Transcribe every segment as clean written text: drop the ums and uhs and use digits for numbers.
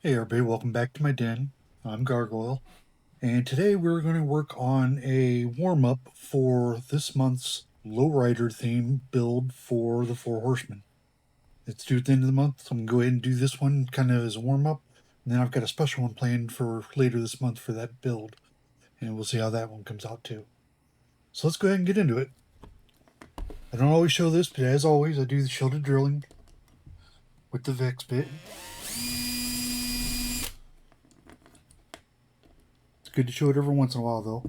Hey everybody, welcome back to my den. I'm Gargoyle, and today we're going to work on a warm-up for this month's Lowrider theme build for the Four Horsemen. It's due at the end of the month, so I'm going to go ahead and do this one kind of as a warm-up, and then I've got a special one planned for later this month for that build, and we'll see how that one comes out too. So let's go ahead and get into it. I don't always show this, but as always, I do the shielded drilling with the Vex bit. Good to show it every once in a while, though.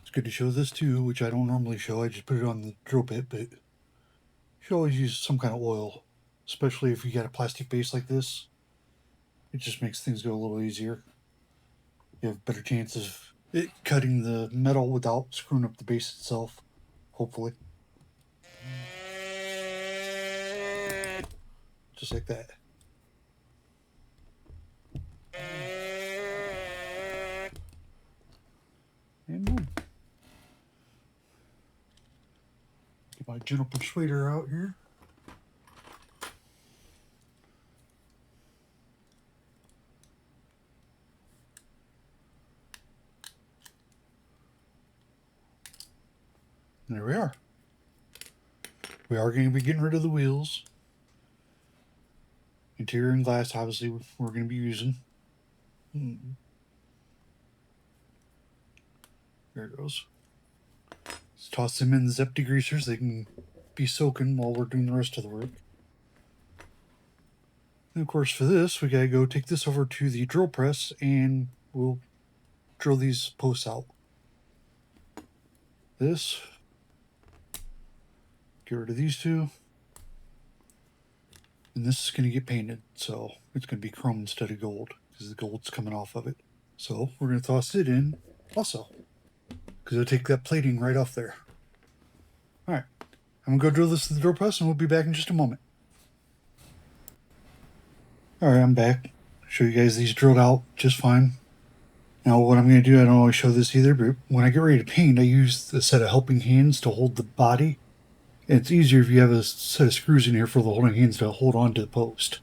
It's good to show this too, which I don't normally show. I just put it on the drill bit, but you should always use some kind of oil, especially if you got a plastic base like this. It just makes things go a little easier. You have a better chance of it cutting the metal without screwing up the base itself, hopefully. Just like that. And boom. Get my gentle persuader out here. There we are. We are going to be getting rid of the wheels. Interior and glass, obviously, we're going to be using. There it goes. Let's toss them in the Zep degreasers. They can be soaking while we're doing the rest of the work. And of course, for this, we got to go take this over to the drill press and we'll drill these posts out. This. Get rid of these two. And this is going to get painted, so it's going to be chrome instead of gold because the gold's coming off of it. So we're going to toss it in also because it'll take that plating right off there. Alright, I'm going to go drill this to the drill press and we'll be back in just a moment. Alright, I'm back. Show you guys these drilled out just fine. Now what I'm going to do, I don't always show this either, but when I get ready to paint, I use a set of helping hands to hold the body. And it's easier if you have a set of screws in here for the holding hands to hold on to the post.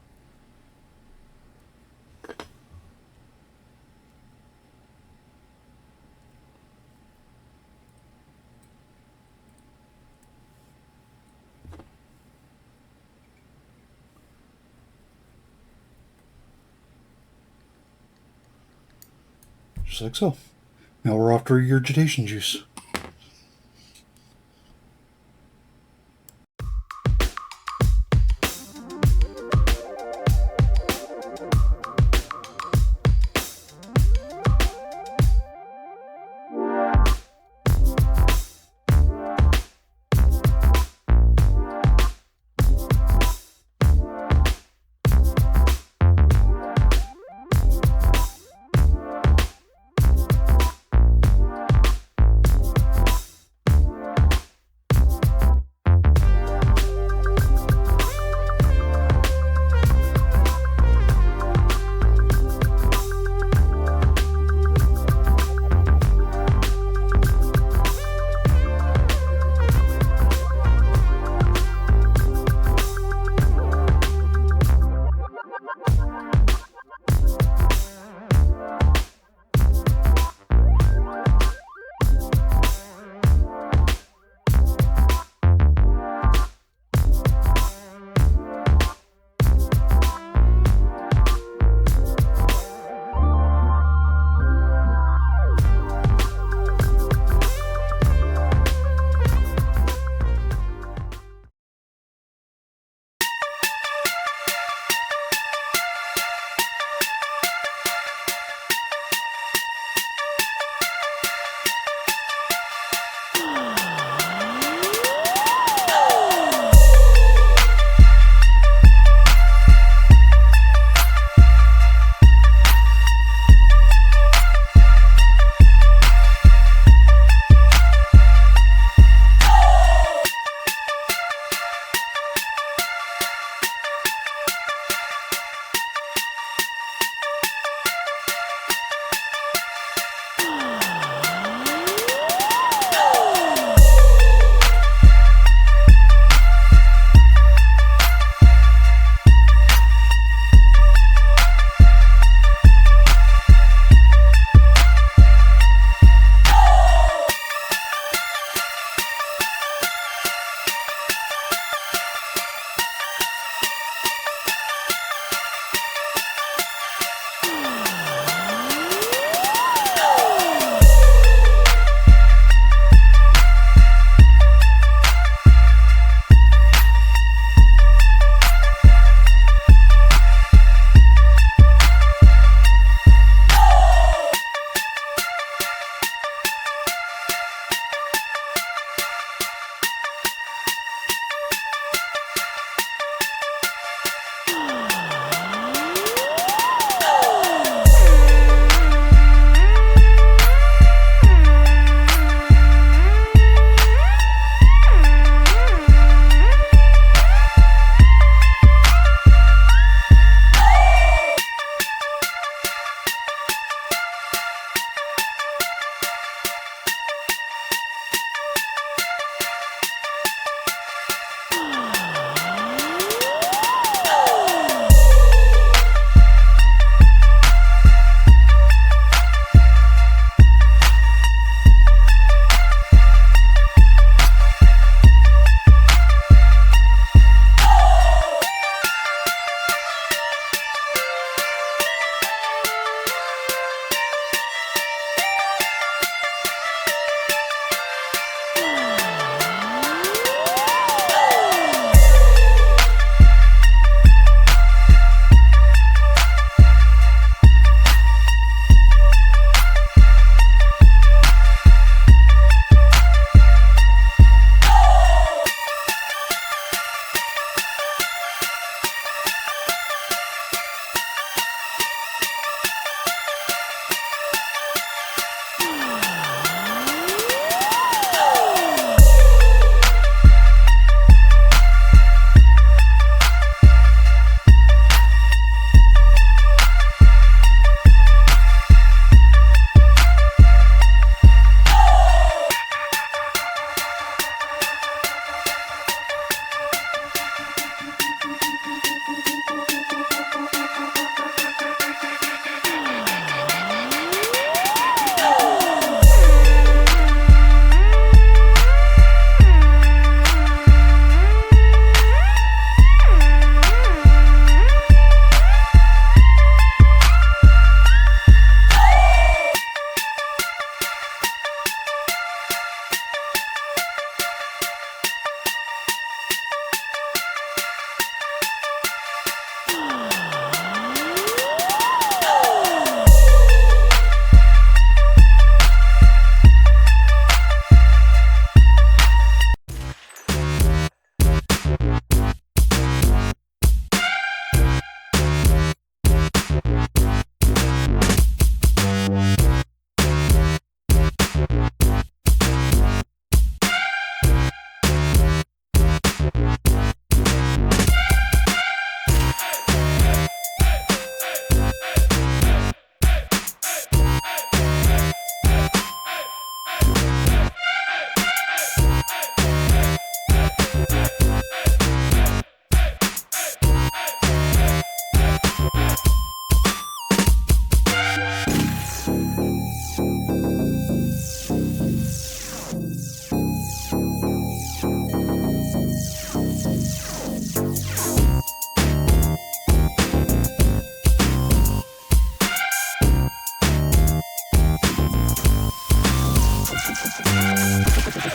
Just like so. Now we're off to regurgitation juice. Set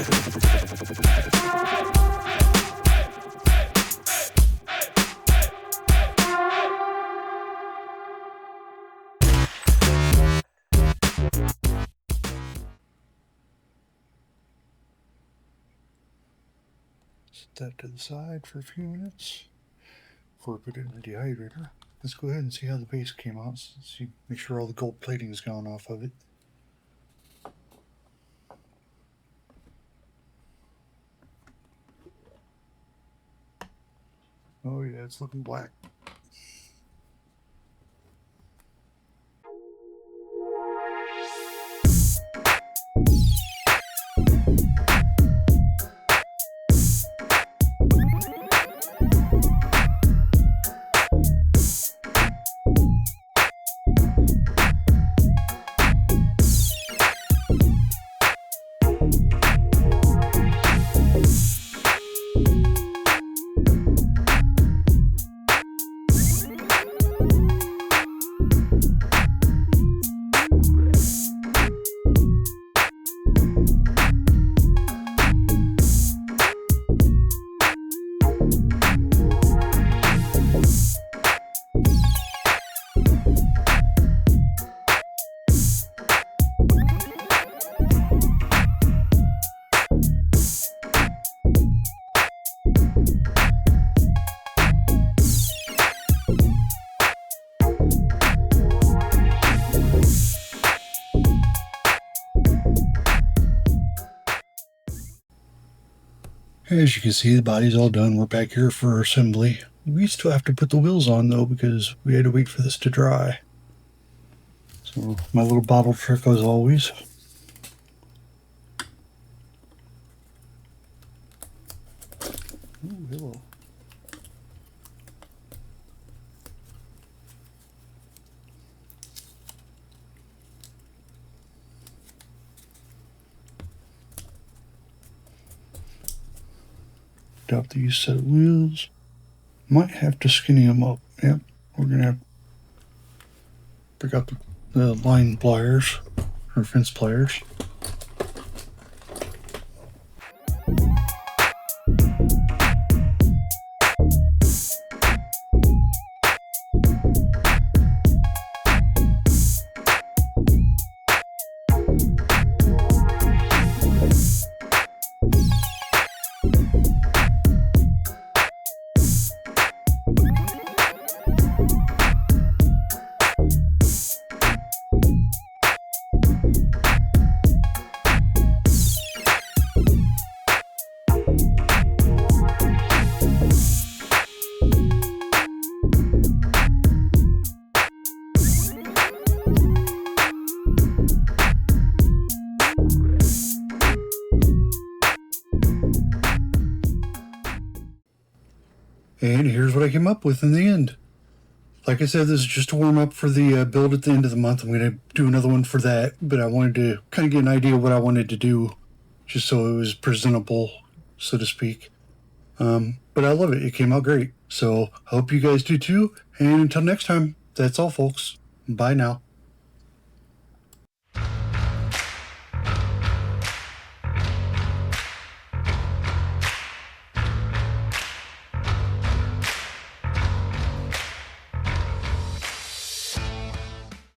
that to the side for a few minutes before we put it in the dehydrator. Let's go ahead and see how the base came out. See, make sure all the gold plating is gone off of it. Oh yeah, it's looking black. As you can see, the body's all done. We're back here for assembly. We still have to put the wheels on though because we had to wait for this to dry. So my little bottle trick as always. Ooh, hello. Adopt these set of wheels. Might have to skinny them up. Yep, we're gonna have to pick up the line pliers or fence pliers. And here's what I came up with in the end. Like I said, this is just a warm-up for the build at the end of the month. I'm going to do another one for that, but I wanted to kind of get an idea of what I wanted to do, just so it was presentable, so to speak. But I love it. It came out great. So I hope you guys do too. And until next time, that's all, folks. Bye now.